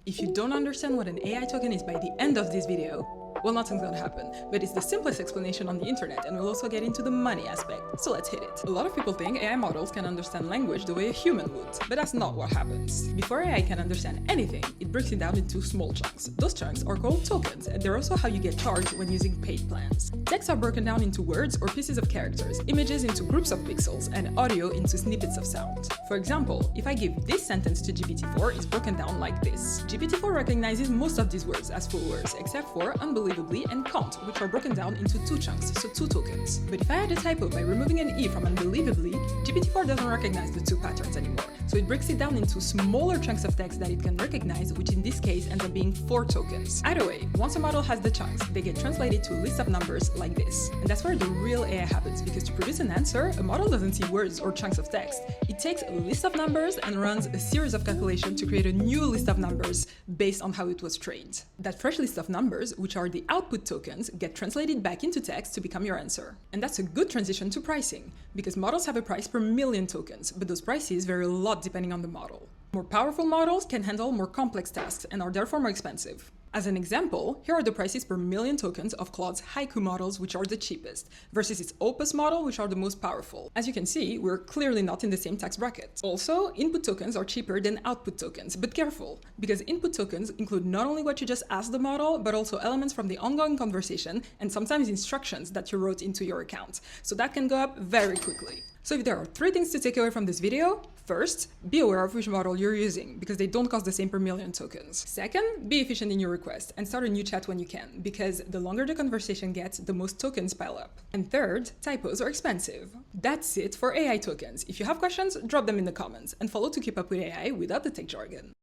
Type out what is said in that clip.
If you don't understand what an AI token is by the end of this video, well, nothing's gonna happen, but it's the simplest explanation on the internet, and we'll also get into the money aspect, so let's hit it. A lot of people think AI models can understand language the way a human would, but that's not what happens. Before AI can understand anything, it breaks it down into small chunks. Those chunks are called tokens, and they're also how you get charged when using paid plans. Texts are broken down into words or pieces of characters, images into groups of pixels, and audio into snippets of sound. For example, if I give this sentence to GPT-4, it's broken down like this. GPT-4 recognizes most of these words as full words, except for unbelievably and can't, which are broken down into two chunks, so two tokens. But if I add a typo by removing an E from unbelievably, GPT-4 doesn't recognize the two patterns anymore, so it breaks it down into smaller chunks of text that it can recognize, which in this case ends up being 4 tokens. Either way, once a model has the chunks, they get translated to a list of numbers like this. And that's where the real AI happens, because to produce an answer, a model doesn't see words or chunks of text. It takes a list of numbers and runs a series of calculations to create a new list of numbers based on how it was trained. That fresh list of numbers, which are the output tokens, get translated back into text to become your answer. And that's a good transition to pricing, because models have a price per million tokens, but those prices vary a lot depending on the model. More powerful models can handle more complex tasks and are therefore more expensive. As an example, here are the prices per million tokens of Claude's Haiku models, which are the cheapest, versus its Opus model, which are the most powerful. As you can see, we're clearly not in the same tax bracket. Also, input tokens are cheaper than output tokens, but careful, because input tokens include not only what you just asked the model, but also elements from the ongoing conversation and sometimes instructions that you wrote into your account. So that can go up very quickly. So if there are 3 things to take away from this video, first, be aware of which model you're using, because they don't cost the same per million tokens. Second, be efficient in your request and start a new chat when you can, because the longer the conversation gets, the most tokens pile up. And third, typos are expensive. That's it for AI tokens. If you have questions, drop them in the comments, and follow to keep up with AI without the tech jargon.